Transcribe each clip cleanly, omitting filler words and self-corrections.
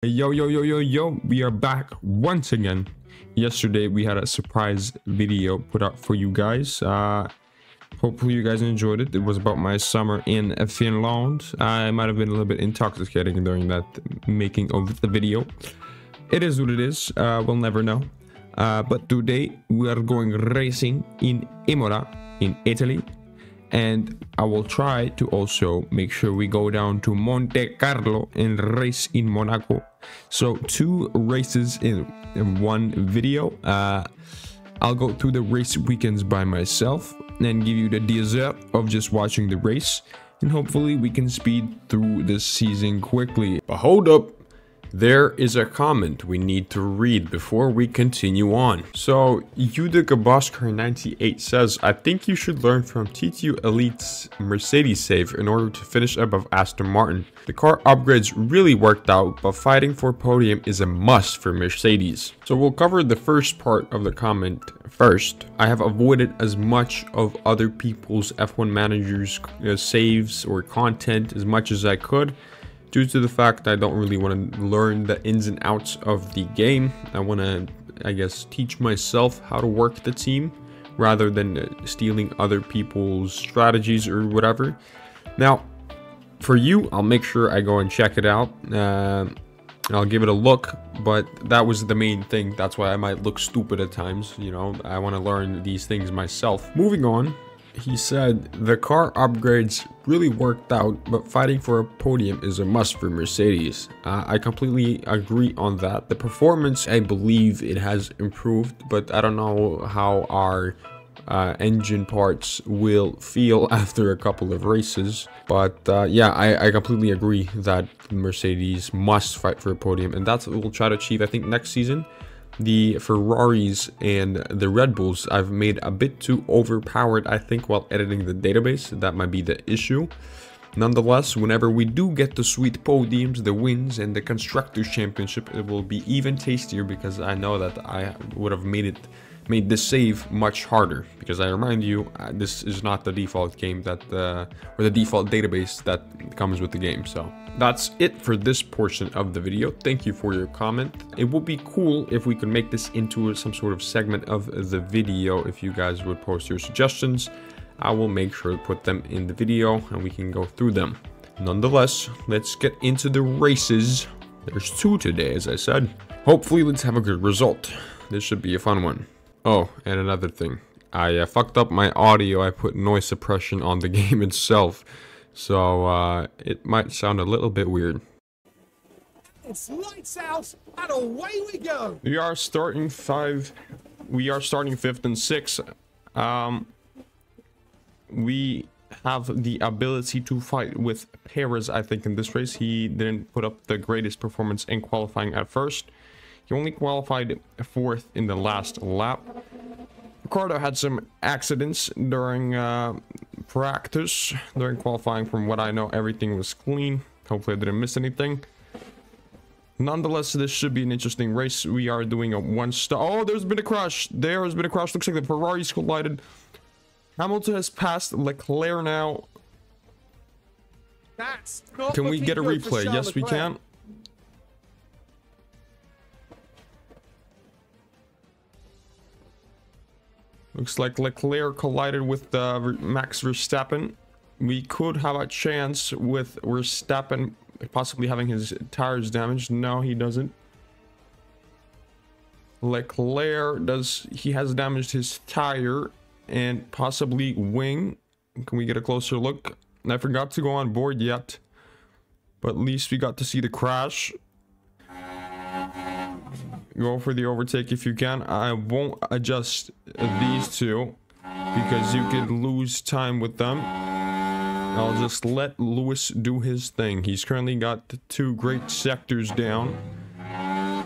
Yo, yo, yo, yo, yo, we are back once again. Yesterday we had a surprise video put out for you guys. Hopefully you guys enjoyed it. It was about my summer in Finland. I might have been a little bit intoxicating during that making of the video. It is what it is. We'll never know. But today we are going racing in Imola in Italy. And I will try to also make sure we go down to Monte Carlo and race in Monaco. So 2 races in one video. I'll go through the race weekends by myself and give you the dessert of just watching the race. And hopefully we can speed through this season quickly. But hold up. There is a comment we need to read before we continue on. So, Udigabosker98 says, I think you should learn from T2 Elite's Mercedes save in order to finish above Aston Martin. The car upgrades really worked out, but fighting for podium is a must for Mercedes. So we'll cover the first part of the comment first. I have avoided as much of other people's F1 managers' saves or content as much as I could, due to the fact I don't really want to learn the ins and outs of the game. I want to, I guess, teach myself how to work the team rather than stealing other people's strategies or whatever. Now, for you, I'll make sure I go and check it out. I'll give it a look, but that was the main thing. That's why I might look stupid at times. You know, I want to learn these things myself. Moving on. He said, the car upgrades really worked out, but fighting for a podium is a must for Mercedes. I completely agree on that. The performance, I believe it has improved, but I don't know how our engine parts will feel after a couple of races. But yeah, I completely agree that Mercedes must fight for a podium, and that's what we'll try to achieve, I think, next season. The Ferraris and the Red Bulls I've made a bit too overpowered, I think, while editing the database. That might be the issue. Nonetheless, whenever we do get the sweet podiums, the wins, and the Constructors' Championship, it will be even tastier, because I know that I would have made this save much harder. Because I remind you, this is not the default game that, or the default database that comes with the game. So that's it for this portion of the video. Thank you for your comment. It would be cool if we could make this into some sort of segment of the video. If you guys would post your suggestions, I will make sure to put them in the video and we can go through them. Nonetheless, let's get into the races. There's 2 today, as I said. Hopefully, let's have a good result. This should be a fun one. Oh, and another thing. I fucked up my audio. I put noise suppression on the game itself. So, it might sound a little bit weird. It's lights out, and away we go. We are starting 5th and 6th. We have the ability to fight with Perez, I think, in this race. He didn't put up the greatest performance in qualifying at first. He only qualified 4th in the last lap. Ricardo had some accidents during practice, during qualifying. From what I know, everything was clean. Hopefully I didn't miss anything. Nonetheless, this should be an interesting race. We are doing a 1-star. Oh, there's been a crash. There has been a crash. Looks like the Ferraris collided. Hamilton has passed Leclerc now. That's not Can we get a replay? Yes, we can. Looks like Leclerc collided with Max Verstappen. We could have a chance with Verstappen possibly having his tires damaged. No, he doesn't. Leclerc he has damaged his tire and possibly wing. Can we get a closer look? I forgot to go on board yet, but at least we got to see the crash. Go for the overtake if you can. I won't adjust these 2 because you could lose time with them. I'll just let Lewis do his thing. He's currently got 2 great sectors down.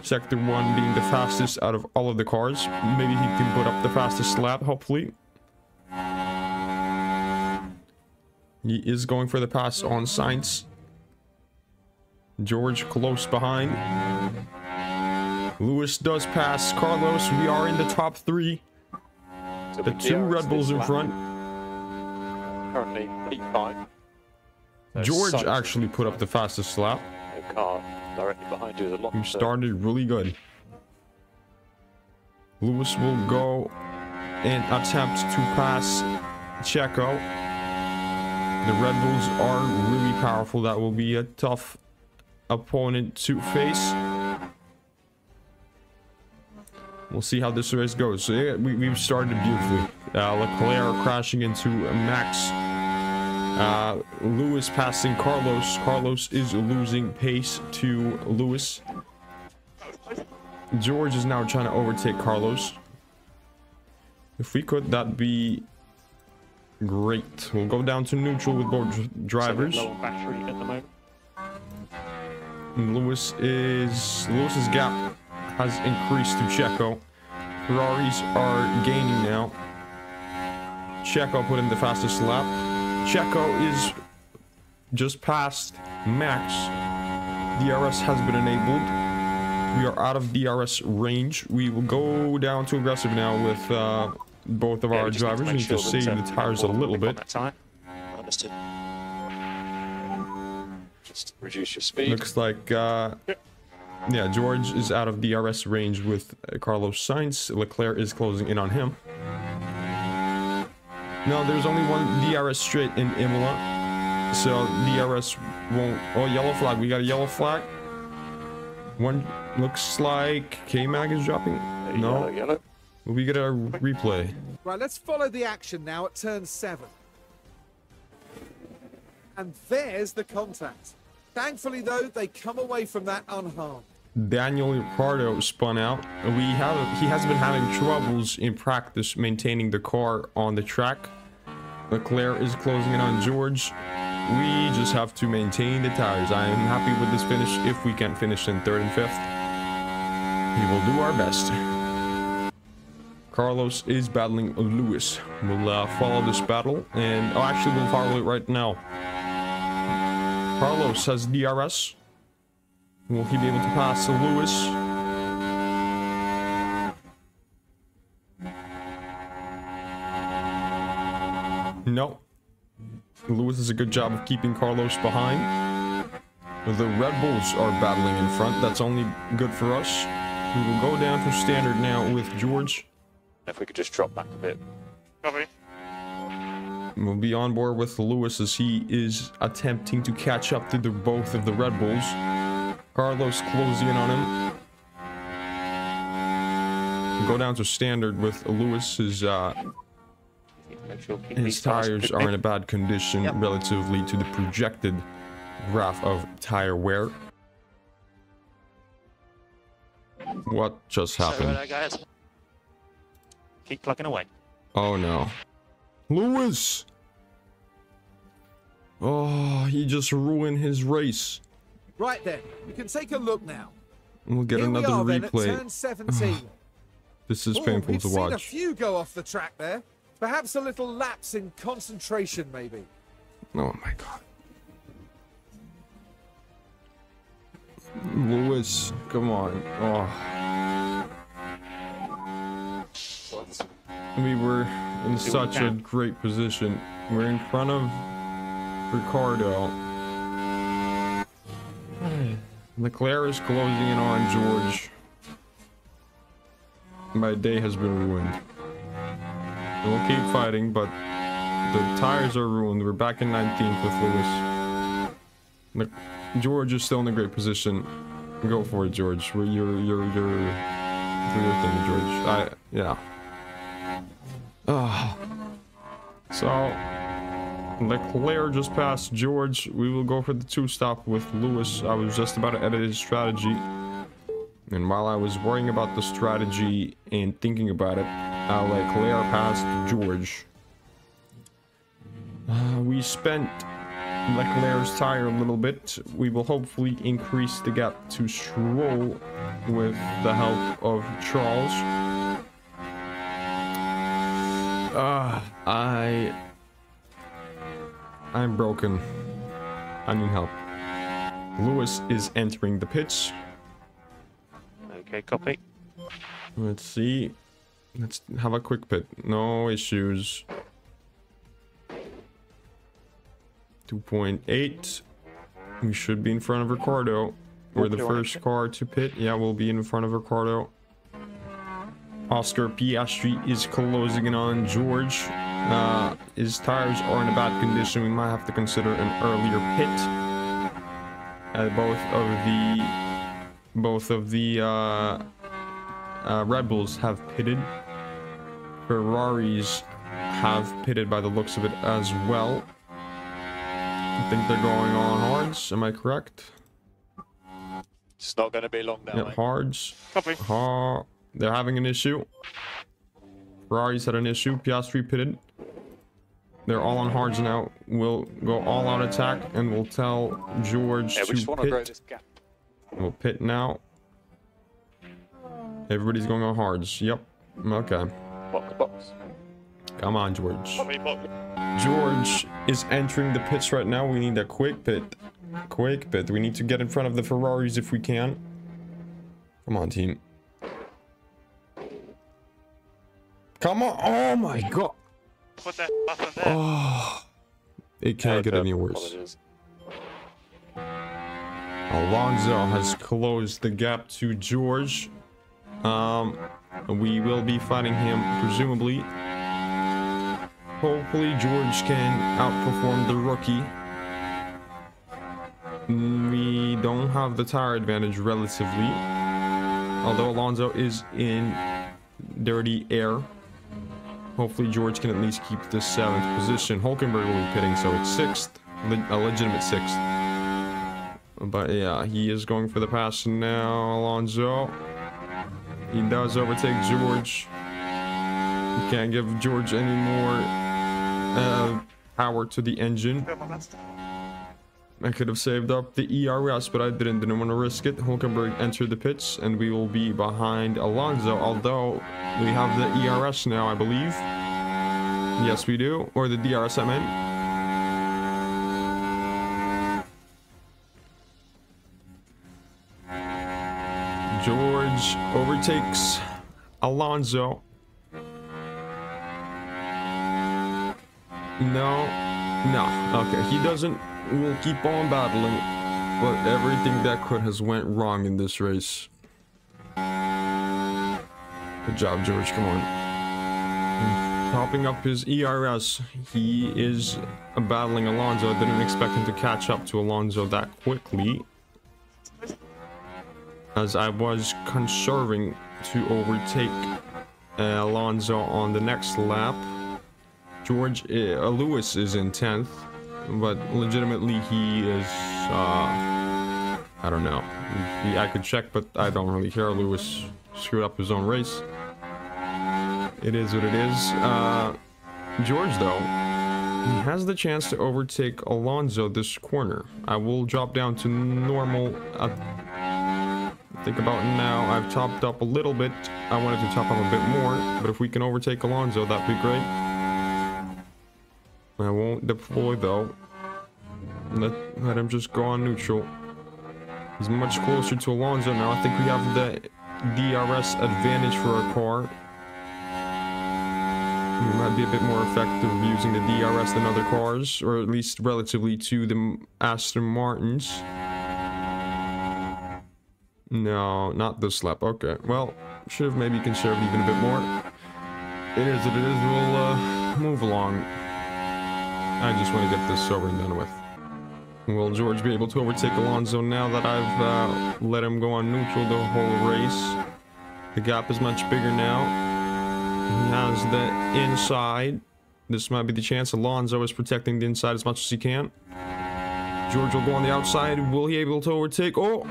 Sector 1 being the fastest out of all of the cars. Maybe he can put up the fastest lap, hopefully. He is going for the pass on Sainz. George close behind. Lewis does pass Carlos. We are in the top 3. The 2 Red Bulls in front. Currently P5. George actually put up the fastest lap. No car. Directly behind you is a lot. We started really good. Lewis will go and attempt to pass Checo. The Red Bulls are really powerful. That will be a tough opponent to face. We'll see how this race goes. So yeah, we've started beautifully. Leclerc crashing into Max. Lewis passing Carlos. Carlos is losing pace to Lewis. George is now trying to overtake Carlos. If we could, that'd be great. We'll go down to neutral with both drivers. Low on battery at the moment. Lewis's gap has increased to Checo. Ferraris are gaining now. Checo put in the fastest lap. Checo is just past Max. DRS has been enabled. We are out of DRS range. We will go down to aggressive now with both of our drivers. We need to save the tires a little bit. Understood. Just reduce your speed. Looks like, yeah, George is out of DRS range with Carlos Sainz. Leclerc is closing in on him. No, there's only one DRS straight in Imola, so DRS won't. Oh, yellow flag. We got a yellow flag. One looks like K-Mag is dropping. No. Yellow. We get a replay. Right, let's follow the action now at turn 7. And there's the contact. Thankfully, though, they come away from that unharmed. Daniel Ricciardo spun out. He has been having troubles in practice maintaining the car on the track. Leclerc is closing in on George. We just have to maintain the tires. I am happy with this finish. If we can finish in 3rd and 5th, we will do our best. Carlos is battling Lewis. We'll follow this battle, and actually we'll follow it right now. Carlos has DRS. Will he be able to pass Lewis? No. Lewis does a good job of keeping Carlos behind. The Red Bulls are battling in front. That's only good for us. We will go down to standard now with George. If we could just drop back a bit. Copy. We'll be on board with Lewis as he is attempting to catch up to both of the Red Bulls. Carlos closing in on him. We'll go down to standard with Lewis. His tires are in a bad condition relatively to the projected graph of tire wear. What just happened? So, guys. Keep plugging away. Oh no. Lewis! Oh, he just ruined his race. Right then, we can take a look now. We'll get Here another we are, replay. Then, at turn 17. This is painful we've to seen watch. a few go off the track there. Perhaps a little lapse in concentration, maybe. Oh my god. Lewis, come on. Oh. We were in such a great position. We're in front of Ricciardo. Leclerc is closing in on George. My day has been ruined. We'll keep fighting, but the tires are ruined. We're back in 19th with Lewis. George is still in a great position. Go for it, George. You're your thing, George. Yeah. So Leclerc just passed George. We will go for the 2-stop with Lewis. I was just about to edit his strategy, and while I was worrying about the strategy and thinking about it, Leclerc passed George. We spent Leclerc's tire a little bit. We will hopefully increase the gap to Stroll with the help of Charles. I'm broken. I need help. Lewis is entering the pits. Okay, copy. Let's see. Let's have a quick pit. No issues. 2.8. We should be in front of Ricciardo. We're the first car to pit. Yeah, we'll be in front of Ricardo. Oscar Piastri is closing in on George. His tires are in a bad condition. We might have to consider an earlier pit. Both of the Red Bulls have pitted. Ferraris have pitted by the looks of it as well. I think they're going on hards. Am I correct? It's not going to be long now. Yep, hards. Copy. They're having an issue. Ferrari's had an issue. Piastri pitted. They're all on hards now. We'll go all out attack and we'll tell George We just to want to grow pit. this gap. We'll pit now. Everybody's going on hards. Yep. Okay. Box. Come on, George. Copy, box. George is entering the pits right now. We need a quick pit. Quick pit. We need to get in front of the Ferraris if we can. Come on, team. Come on. Oh my god. Put that button there. Oh. It can't get any worse. Alonso has closed the gap to George. We will be fighting him, presumably. Hopefully George can outperform the rookie. We don't have the tire advantage relatively. Although Alonso is in dirty air. Hopefully George can at least keep the 7th position. Hulkenberg will be pitting, so it's 6th. A legitimate 6th. But yeah, he is going for the pass now, Alonso. He does overtake George. You can't give George any more power to the engine. I could have saved up the ERS, but I didn't want to risk it. Hulkenberg entered the pits, and we will be behind Alonso, although we have the ERS now, I believe. Yes, we do. Or the DRS, I meant. George overtakes Alonso. No. Okay, he doesn't. We'll keep on battling. But everything that could has went wrong in this race. Good job, George. Come on. Topping up his ERS. He is battling Alonso. I didn't expect him to catch up to Alonso that quickly, as I was conserving to overtake Alonso on the next lap. Lewis is in 10th, but legitimately he is, I don't know. I could check, but I don't really care. Lewis screwed up his own race. It is what it is. George, though, he has the chance to overtake Alonso this corner. I will drop down to normal. Think about it now. I've topped up a little bit. I wanted to top up a bit more, but if we can overtake Alonso, that'd be great. I won't deploy, though. Let him just go on neutral. He's much closer to Alonso now. I think we have the DRS advantage for our car. We might be a bit more effective using the DRS than other cars, or at least relatively to the Aston Martins. No, not this lap. Okay, well, should have maybe conserved even a bit more. It is what it is. We'll move along. I just want to get this over and done with. Will George be able to overtake Alonso now that I've let him go on neutral the whole race? The gap is much bigger now. He has the inside. This might be the chance. Alonso is protecting the inside as much as he can. George will go on the outside. Will he be able to overtake? Oh!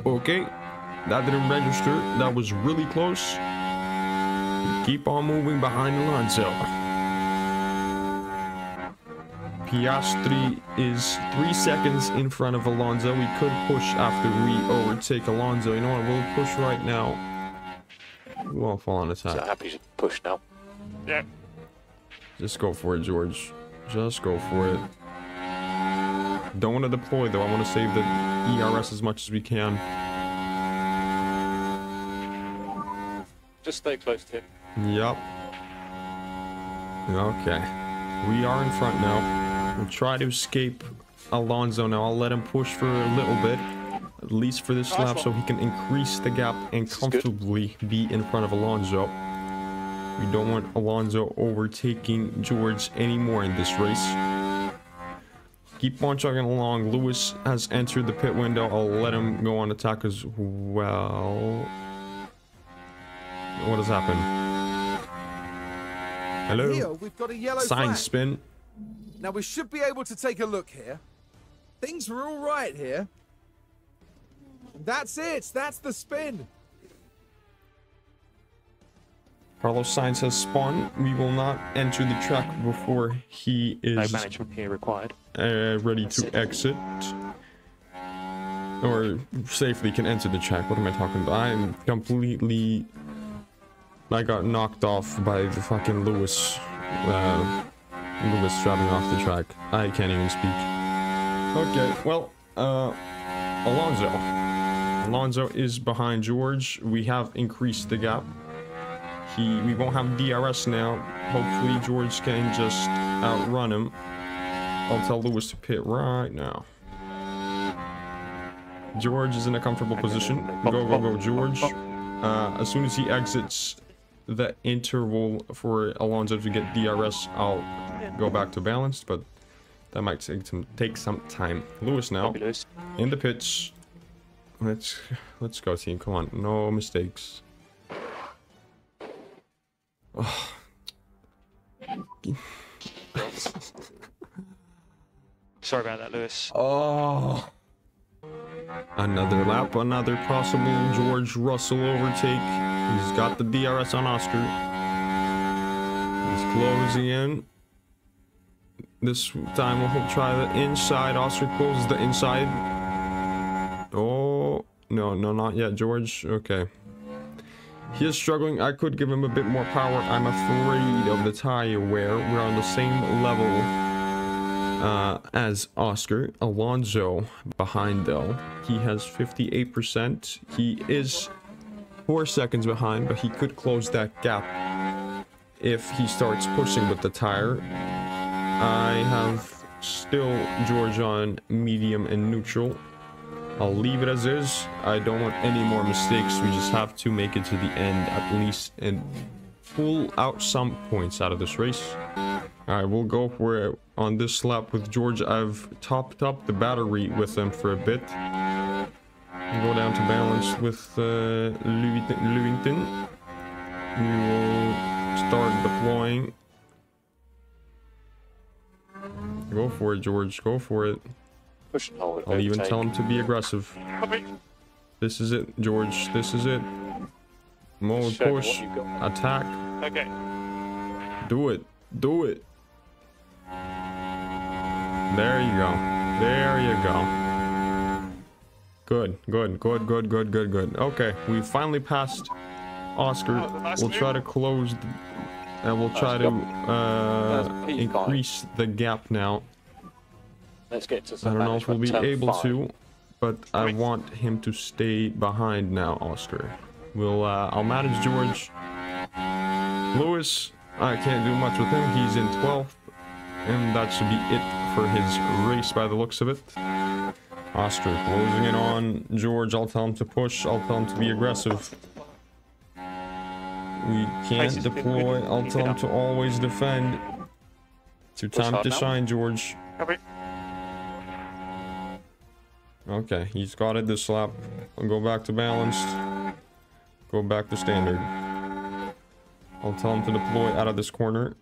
Okay. That didn't register. That was really close. Keep on moving behind Alonso. Piastri is 3 seconds in front of Alonso. We could push after we overtake Alonso. You know what? We'll push right now. We won't fall on attack. So happy to push now. Yeah. Just go for it, George. Just go for it. Don't want to deploy, though. I want to save the ERS as much as we can. Just stay close to him. Yep. Okay. We are in front now. We'll try to escape Alonso now. I'll let him push for a little bit. at least for this lap, so he can increase the gap and comfortably be in front of Alonso. We don't want Alonso overtaking George anymore in this race. Keep on chugging along. Lewis has entered the pit window. I'll let him go on attack as well. What has happened? Hello? Here, we've got a yellow Sign flag. spin. Now we should be able to take a look here. Things are all right here. That's it. That's the spin. Carlos Sainz has spun. We will not enter the track before he No is management here required. ready to exit. Or safely can enter the track. What am I talking about? I'm completely... I got knocked off by the fucking Lewis. Lewis driving off the track. I can't even speak. Okay, well, Alonso. Alonso is behind George. We have increased the gap. We won't have DRS now. Hopefully George can just outrun him. I'll tell Lewis to pit right now. George is in a comfortable position. Go, George. As soon as he exits the interval for Alonso to get DRS, I'll go back to balanced, but that might take some time. Lewis now in the pits. Let's go, team. Come on, no mistakes. Oh. Sorry about that, Lewis. Oh. Another lap, another possible George Russell overtake. He's got the DRS on Oscar. He's closing in. This time we'll try the inside. Oscar closes the inside. Oh, no, not yet, George. Okay. He is struggling. I could give him a bit more power. I'm afraid of the tire wear. We're on the same level as Oscar. Alonso behind though. He has 58%. He is 4 seconds behind, but he could close that gap if he starts pushing with the tire. I have still George on medium and neutral. I'll leave it as is. I don't want any more mistakes. We just have to make it to the end at least and pull out some points out of this race. Alright, we'll go for it on this lap with George. I've topped up the battery with him for a bit. Go down to balance with Wallington. We will start deploying. Go for it, George. Go for it. Push and hold. I'll even tell him to be aggressive. This is it, George. This is it. Mode push. Attack. Okay. Do it. Do it. There you go. There you go. Good. Okay, we finally passed Oscar. We'll try to close and we'll try to increase the gap now. Let's get to I some don't know if we'll be able 5. to, but I want him to stay behind now, Oscar. I'll manage George. Lewis, I can't do much with him. He's in 12th, and that should be it for his race by the looks of it. Oscar closing in on George. I'll tell him to push. I'll tell him to be aggressive. We can't deploy. I'll tell him to always defend. It's your time to shine, George. Okay, he's got it this lap. I'll go back to balanced. Go back to standard. I'll tell him to deploy out of this corner.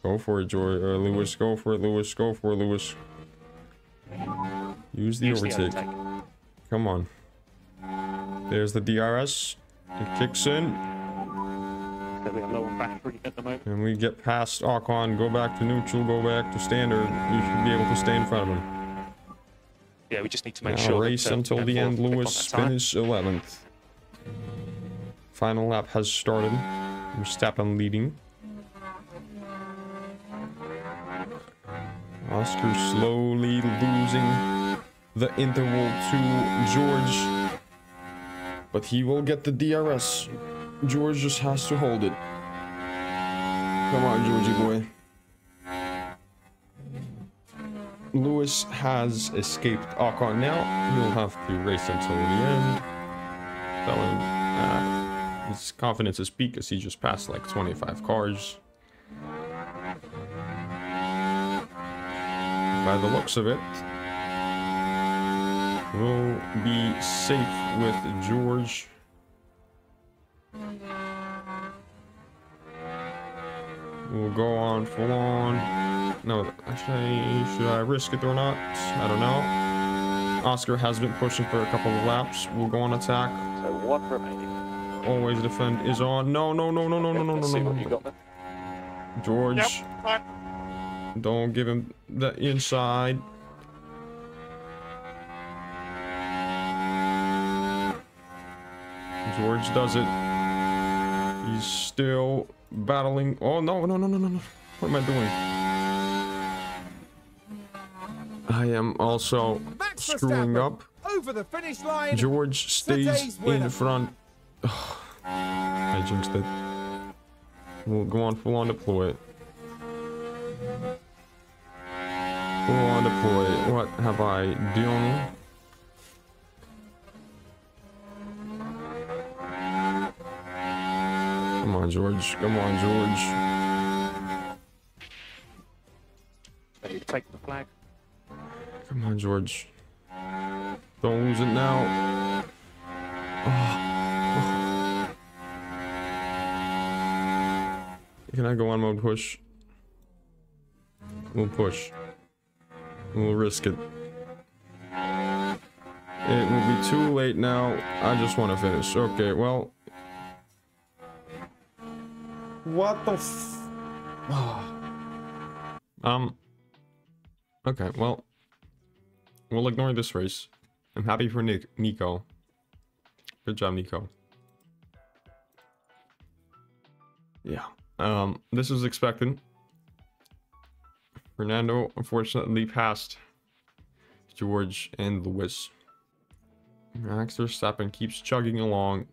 Go for it, Lewis. Go for it, Lewis. Go for it, Lewis. Use the overtake. Come on. There's the DRS. It kicks in. And we get past Ocon. Go back to neutral. Go back to standard. You should be able to stay in front of him. Yeah, we just need to make sure. Race until the end. Lewis finish 11th. Final lap has started. Verstappen leading. Oscar slowly losing the interval to George. But he will get the DRS. George just has to hold it. Come on, Georgie boy. Lewis has escaped Ocon now. He'll have to race until the end. Telling his confidence is peak as he just passed like 25 cars. By the looks of it, we'll be safe with George. We'll go on full on. No, actually, should I risk it or not? I don't know. Oscar has been pushing for a couple of laps. We'll go on attack. So one remaining. Always defend is on. No. Let's see what you got there. George. Yep. Don't give him the inside. George does it. He's still battling. Oh, no. What am I doing? I am also screwing up. Over the finish line. George stays in front. Oh, I jinxed it. We'll go on full on deploy. Full on deploy. What have I done? Come on, George. Come on, George. Ready to take the flag. Come on, George. Don't lose it now. Oh. Can I go on mode push? We'll push. We'll risk it. It will be too late now. I just want to finish. Okay, well. What the f... Okay, well. We'll ignore this race. I'm happy for Nico. Good job, Nico. Yeah. This was expected. Fernando unfortunately passed George and Lewis. Max Verstappen keeps chugging along.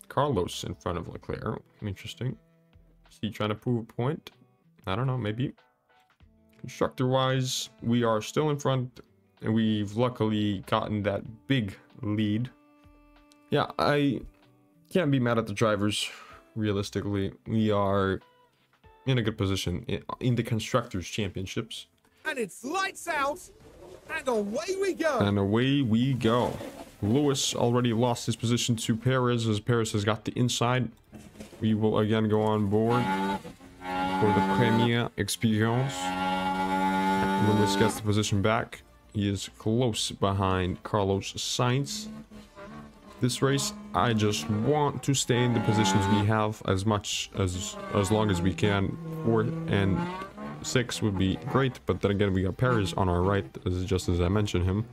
Carlos in front of Leclerc. Interesting. Is he trying to prove a point? I don't know, maybe. Constructor-wise, we are still in front, and we've luckily gotten that big lead. Yeah, I can't be mad at the drivers. Realistically, we are in a good position in the Constructors' Championships. And it's lights out, and away we go. And away we go. Lewis already lost his position to Perez, as Perez has got the inside. We will again go on board for the Premier Experience. Lewis gets the position back. He is close behind Carlos Sainz. This race, I just want to stay in the positions we have as long as we can. 4th and 6th would be great, but then again we got Perez on our right, just as I mentioned him.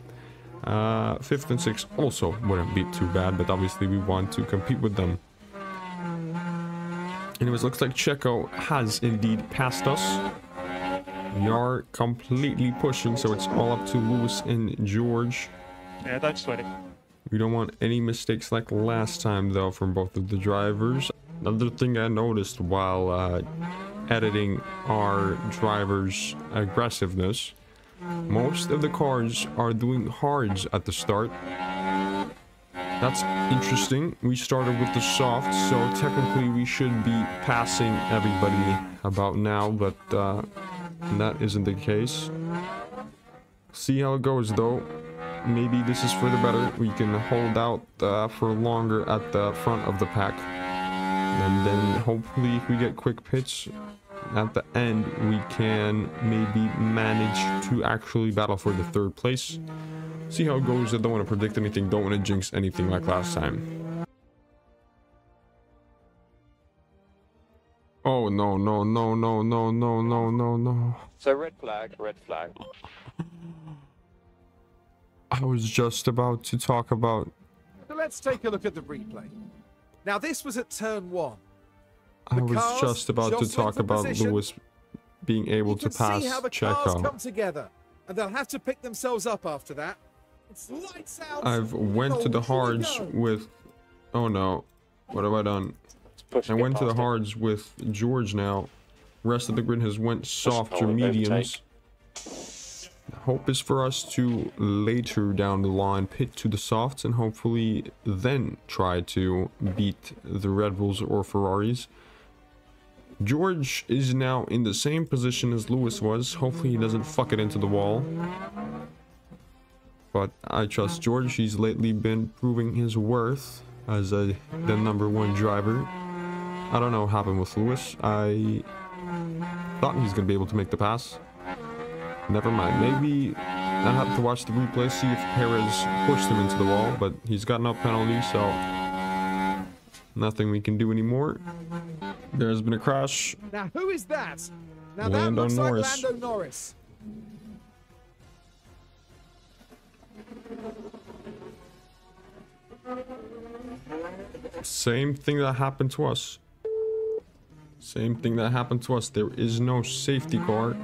5th and 6th also wouldn't be too bad, but obviously we want to compete with them. Anyways, looks like Checo has indeed passed us. We are completely pushing, so it's all up to Lewis and George. Yeah, don't sweat it. We don't want any mistakes like last time, though, from both of the drivers. Another thing I noticed while editing our drivers' aggressiveness, most of the cars are doing hards at the start. That's interesting. We started with the soft, so technically we should be passing everybody about now, but that isn't the case. See how it goes, though. Maybe this is for the better. We can hold out for longer at the front of the pack. And then hopefully if we get quick pits at the end, we can maybe manage to actually battle for the 3rd place. See how it goes. I don't want to predict anything. Don't want to jinx anything like last time. Oh, no. So red flag, red flag. I was just about to talk about... So let's take a look at the replay. Now this was at turn 1. I was just about to talk about Lewis being able to pass see how the cars come Checo. together, and they'll have to pick themselves up after that. It's lights out. I've went to the hards with... Oh no. What have I done? I went to the hards with George now. Rest of the grid has went soft or mediums. Hope is for us to later down the line pit to the softs and hopefully then try to beat the Red Bulls or Ferraris. George is now in the same position as Lewis was. Hopefully he doesn't fuck it into the wall. But I trust George. He's lately been proving his worth as the #1 driver. I don't know what happened with Lewis. I thought he was going to be able to make the pass. Never mind. Maybe I have to watch the replay, see if Perez pushed him into the wall, but he's got no penalty, so nothing we can do anymore. There's been a crash. Now who is that? Now Lando that looks Norris. like Lando Norris. Same thing that happened to us. Same thing that happened to us. There is no safety car.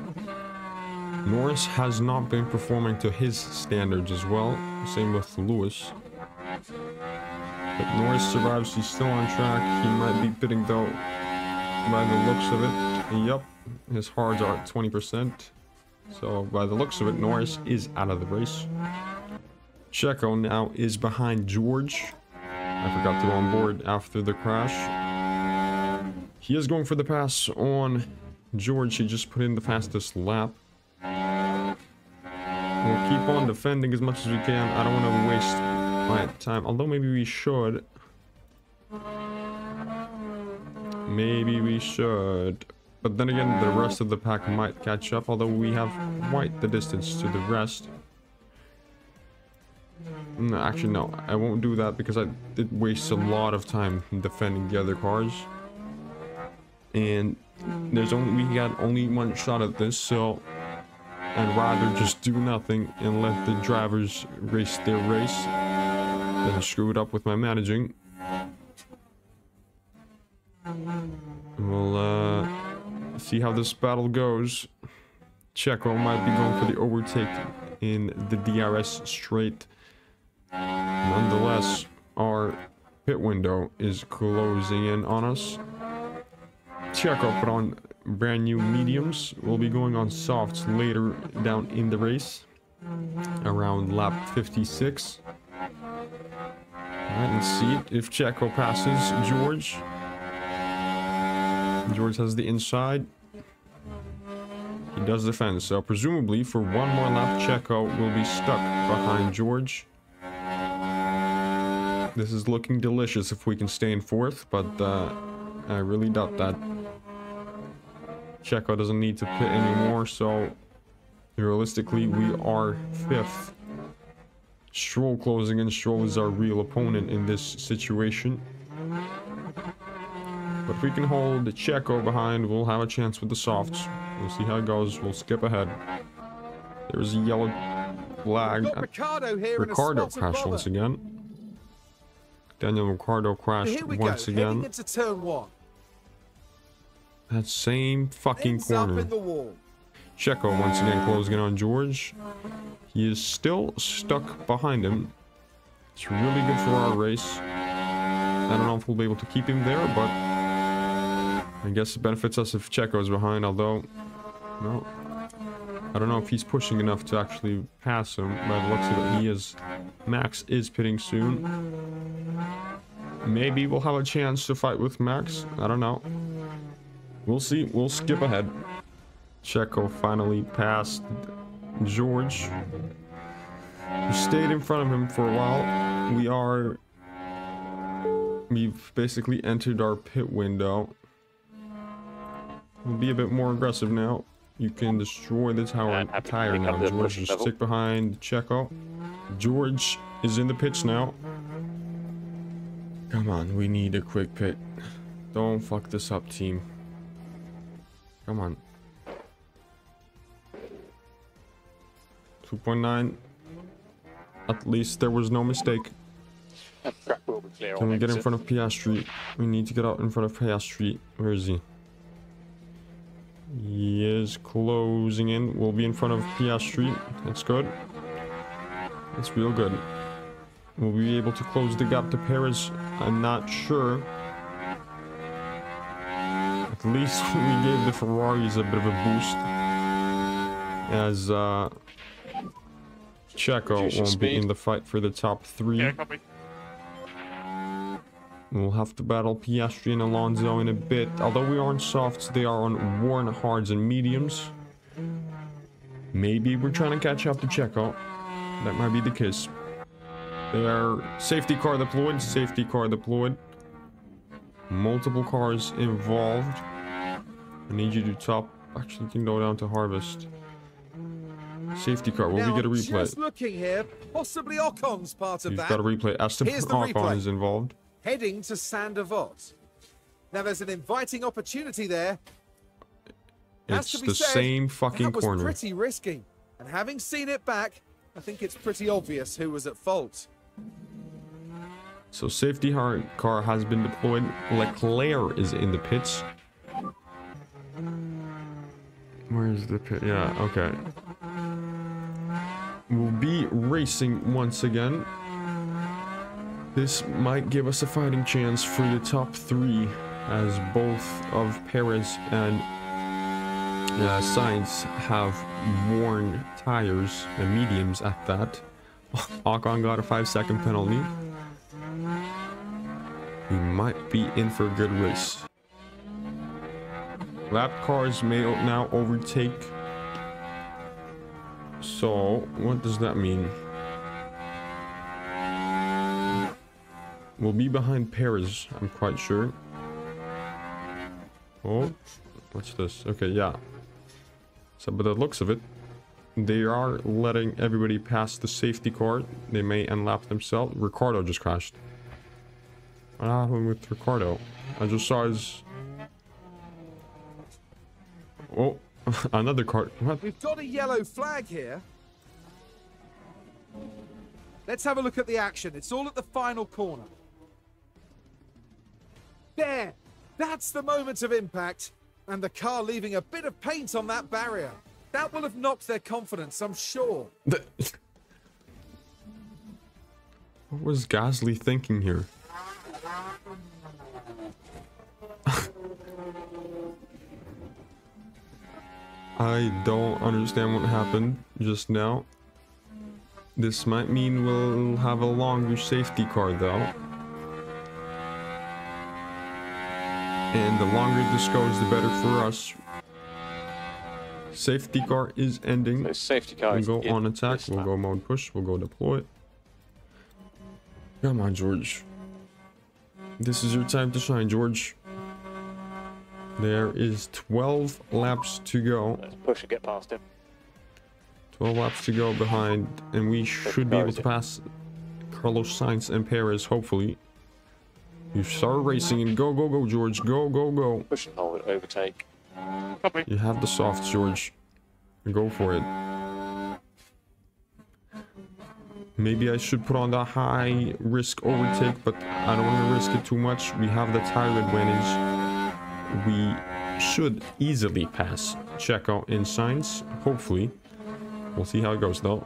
Norris has not been performing to his standards as well. Same with Lewis. But Norris survives. He's still on track. He might be pitting though by the looks of it. Yep. His hards are at 20%. So by the looks of it, Norris is out of the race. Checo now is behind George. I forgot to go on board after the crash. He is going for the pass on George. He just put in the fastest lap. We'll keep on defending as much as we can. I don't want to waste my time. Although maybe we should. Maybe we should. But then again, the rest of the pack might catch up. Although we have quite the distance to the rest. No, actually, no. I won't do that because I did waste a lot of time defending the other cars. And we got only one shot at this, so I'd rather just do nothing and let the drivers race their race than screw it up with my managing. We'll see how this battle goes. Checo might be going for the overtake in the DRS straight. Nonetheless, our pit window is closing in on us. Checo put on brand new mediums. We'll be going on softs later down in the race, around lap 56. Alright, let's see if Checo passes George. George has the inside. He does defend, so presumably for one more lap, Checo will be stuck behind George. This is looking delicious if we can stay in fourth, but I really doubt that. Checo doesn't need to pit anymore, so realistically we are fifth. Stroll closing in. Stroll is our real opponent in this situation. But if we can hold Checo behind, we'll have a chance with the softs. We'll see how it goes. We'll skip ahead. There's a yellow flag. Ricardo crashed once again. Daniel Ricciardo crashed once again. Into turn 1. That same fucking corner. Checo once again closing in on George. He is still stuck behind him. It's really good for our race. I don't know if we'll be able to keep him there, but I guess it benefits us if Checo is behind, although no. I don't know if he's pushing enough to actually pass him. By the looks of it, he is. Max is pitting soon. Maybe we'll have a chance to fight with Max. I don't know. We'll see. We'll skip ahead. Checo finally passed George. We stayed in front of him for a while. We've basically entered our pit window. We'll be a bit more aggressive now. You can destroy the tire now. George, just stick behind Checo. George is in the pits now. Come on, we need a quick pit. Don't fuck this up, team. Come on. 2.9. At least there was no mistake. Can we get in front of Piastri? We need to get out in front of Piastri. Where is he? He is closing in. We'll be in front of Piastri. That's good. That's real good. Will we be able to close the gap to Perez? I'm not sure. At least we gave the Ferraris a bit of a boost. As Checo won't be in the fight for the top 3. Yeah, copy. We'll have to battle Piastri and Alonso in a bit. Although we are on softs, they are on worn hards and mediums. Maybe we're trying to catch up to Checo. That might be the case. They are safety car deployed, safety car deployed. Multiple cars involved. I need you to top. Actually, you can go down to harvest. Safety car. Will we get a replay? Just looking here, possibly Ocon's part of You've that. got a replay. Aston Here's the Ocon replay. is involved. Heading to Saint Devot. Now there's an inviting opportunity there. Has It's to be the said, same fucking that was corner. pretty risky. And having seen it back, I think it's pretty obvious who was at fault. So safety car has been deployed. Leclerc is in the pits. Where's the pit? Yeah, okay. We'll be racing once again. This might give us a fighting chance for the top 3, as both of Perez and Sainz have worn tires, and mediums at that. Ocon got a 5-second penalty. We might be in for a good race. Lap cars may now overtake. So, what does that mean? We'll be behind Perez, I'm quite sure. Oh, what's this? Okay, yeah. So, by the looks of it, they are letting everybody pass the safety car. They may unlap themselves. Ricardo just crashed. What happened with Ricardo? I just saw his... Oh, another car. What? We've got a yellow flag here. Let's have a look at the action. It's all at the final corner. There! That's the moment of impact. And the car leaving a bit of paint on that barrier. That will have knocked their confidence, I'm sure. What was Gasly thinking here? I don't understand what happened just now. This might mean we'll have a longer safety car though. And the longer this goes, the better for us. Safety car is ending. So safety car We'll is go on in attack, this we'll lap. go mode push, we'll go deploy. Come on, George. This is your time to shine, George. There is 12 laps to go. Let's push and get past him. 12 laps to go behind, and we should be able to pass Carlos Sainz and Perez, hopefully. You start racing and go, go, go, George. Go, go, go. Push and hold, overtake. Copy. You have the softs, George. Go for it. Maybe I should put on the high risk overtake, but I don't want to risk it too much. We have the tire advantage. We should easily pass Checo and Sainz, hopefully. We'll see how it goes though.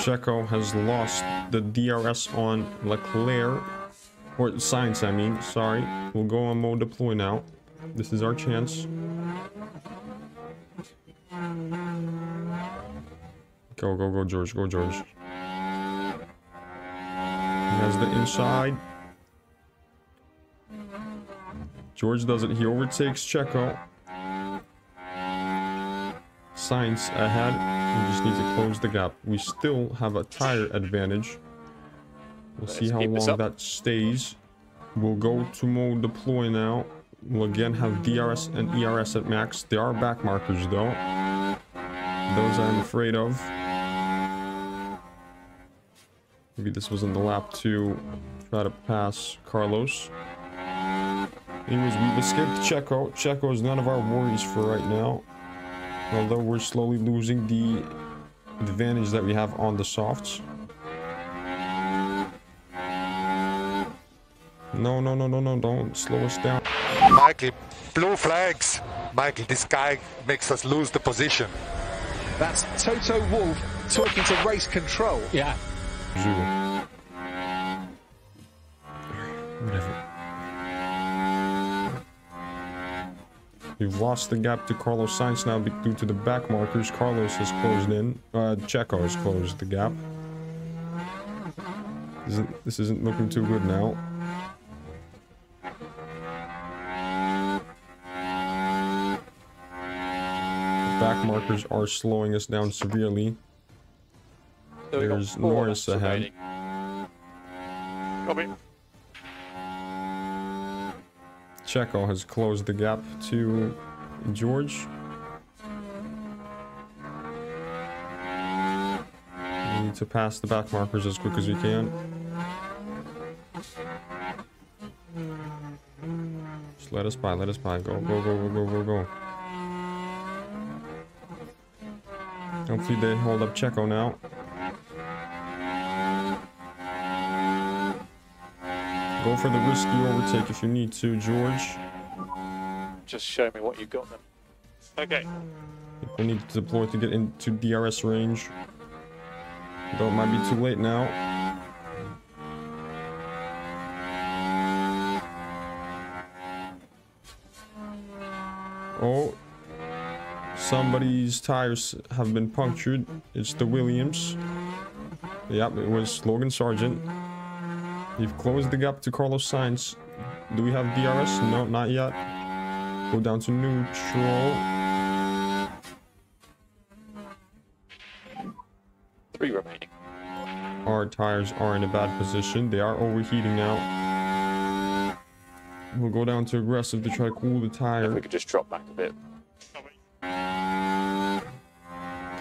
Checo has lost the DRS on Leclerc, or Sainz I mean, sorry. We'll go on mode deploy now. This is our chance. Go, go, go, George. Go, George. He has the inside. George does it. He overtakes Checo. Sainz ahead. We just need to close the gap. We still have a tire advantage. We'll see how long that stays. We'll go to mode deploy now. We'll again have DRS and ERS at max. There are back markers though. Those I'm afraid of. Maybe this was in the lap to try to pass Carlos. Anyways, we've escaped Checo. Checo is none of our worries for right now. Although we're slowly losing the advantage that we have on the softs. No, no, no, no, no, don't slow us down. Michael, blue flags. Michael, this guy makes us lose the position. That's Toto Wolff talking to race control. Yeah. Whatever. We've lost the gap to Carlos Sainz now due to the back markers. Carlos has closed in. Checo has closed the gap. This isn't looking too good now. Back markers are slowing us down severely. There's Norris ahead. Copy. Checo has closed the gap to George. We need to pass the back markers as quick as we can. Just let us by, let us by. Go, go, go, go, go, go, go. Hopefully they hold up Checo now. Go for the risky overtake if you need to, George. Just show me what you've got then. Okay. We need to deploy to get into DRS range. Though it might be too late now. Oh. Somebody's tires have been punctured. It's the Williams. Yep, it was Logan Sargent. We've closed the gap to Carlos Sainz. Do we have DRS? No, not yet. Go down to neutral. 3 remaining. Our tires are in a bad position. They are overheating now. We'll go down to aggressive to try to cool the If tire. we could just drop back a bit.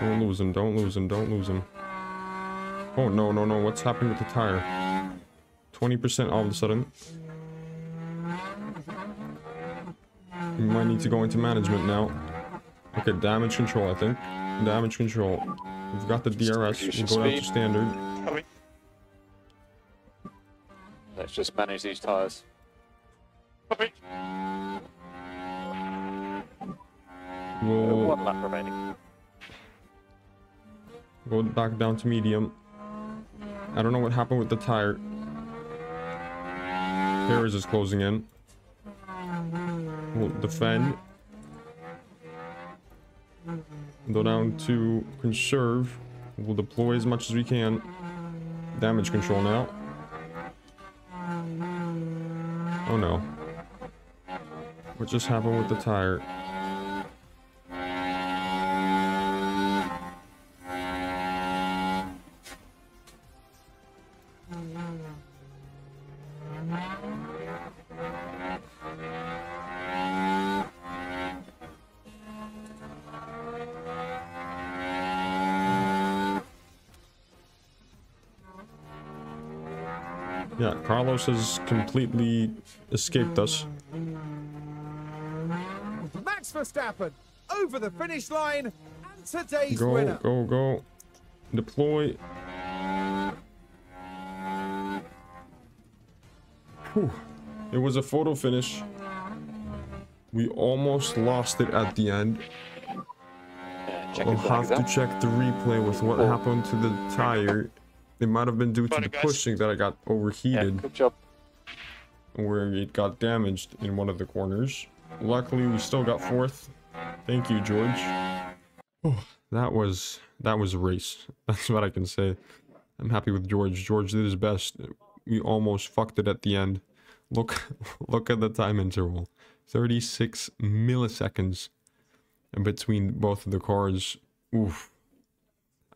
Don't lose him, don't lose him, don't lose him. Oh, no, no, no. What's happening with the tire? 20% all of a sudden. We might need to go into management now. Okay, damage control, I think. Damage control. We've got the DRS. We'll go down to standard. Let's just manage these tyres. We'll 1 lap remaining. go back down to medium. I don't know what happened with the tire. Perez is closing in. We'll defend. Go down to conserve. We'll deploy as much as we can. Damage control now. Oh no. What just happened with the tire? Yeah, Carlos has completely escaped us. Max Verstappen over the finish line and today's Go, winner. go, go. Deploy. Whew. It was a photo finish. We almost lost it at the end. Yeah, check I'll your flags have to out. check the replay with what happened to the tire. It might have been due to the pushing that I got Yeah, overheated, good job. where it got damaged in one of the corners. Luckily, we still got 4th. Thank you, George. Oh, that was a race. That's what I can say. I'm happy with George. George did his best. We almost fucked it at the end. Look at the time interval. 36 milliseconds in between both of the cars. Oof.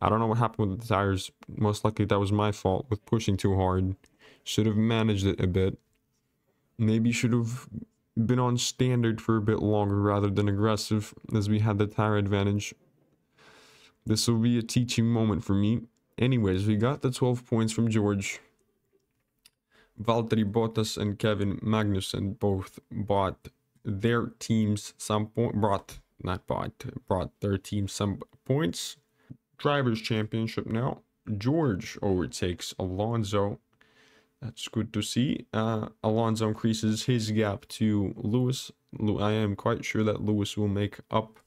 I don't know what happened with the tires. Most likely that was my fault with pushing too hard. Should have managed it a bit. Maybe should have been on standard for a bit longer rather than aggressive, as we had the tire advantage. This will be a teaching moment for me. Anyways, we got the 12 points from George. Valtteri Bottas and Kevin Magnussen both bought their teams some brought their team some points. Drivers' Championship now. George overtakes Alonso. That's good to see. Alonso increases his gap to Lewis. I am quite sure that Lewis will make up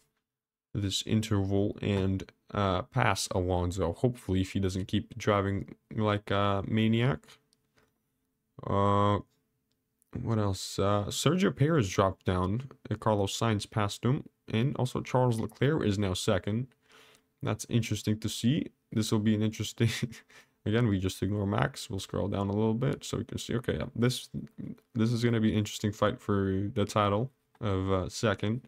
this interval and pass Alonso. Hopefully, if he doesn't keep driving like a maniac. What else? Sergio Perez dropped down. Carlos Sainz passed him. And also Charles Leclerc is now second. That's interesting to see. This will be an interesting... Again, we just ignore Max. We'll scroll down a little bit so we can see. Okay, yeah, this is going to be an interesting fight for the title of second.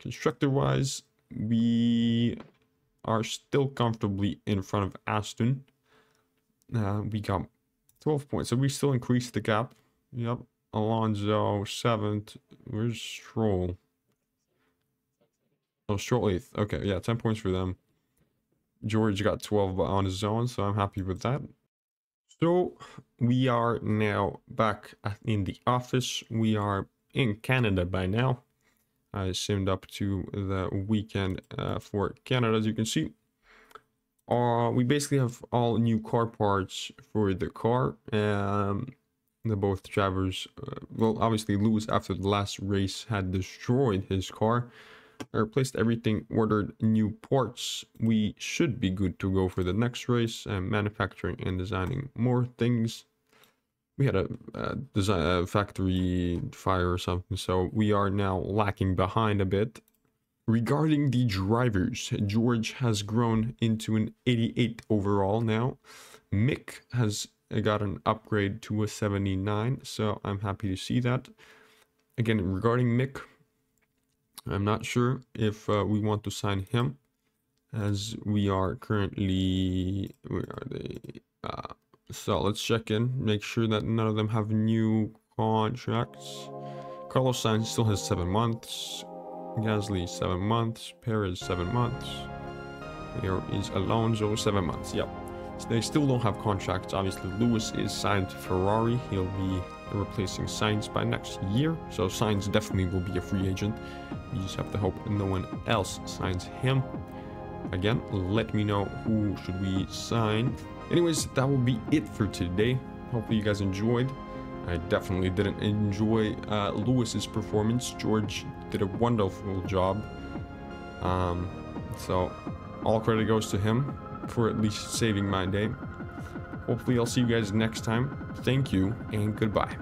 Constructor-wise, we are still comfortably in front of Aston. We got 12 points, so we still increased the gap. Yep. Alonso 7th. Where's Stroll? Oh, Stroll 8th. Okay, yeah, 10 points for them. George got 12 on his own, so I'm happy with that. So we are now back in the office. We are in Canada by now. I simmed up to the weekend for Canada, as you can see. We basically have all new car parts for the car. The both drivers, well, obviously Lewis after the last race had destroyed his car. I replaced everything, ordered new parts. We should be good to go for the next race. Manufacturing and designing more things. We had a factory fire or something, so we are now lacking behind a bit. Regarding the drivers, George has grown into an 88 overall now. Mick has got an upgrade to a 79, so I'm happy to see that. Again, regarding Mick, I'm not sure if we want to sign him, as we are currently... Where are they? So let's check in, make sure that none of them have new contracts. Carlos Sainz still has 7 months. Gasly 7 months. Perez 7 months. Here is Alonso 7 months. Yep. So they still don't have contracts. Obviously, Lewis is signed to Ferrari. He'll be replacing Sainz by next year. So Sainz definitely will be a free agent. You just have to hope no one else signs him. Again, let me know who should we sign. Anyways, that will be it for today. Hopefully you guys enjoyed. I definitely didn't enjoy Lewis's performance. George did a wonderful job. So all credit goes to him for at least saving my day. Hopefully I'll see you guys next time. Thank you and goodbye.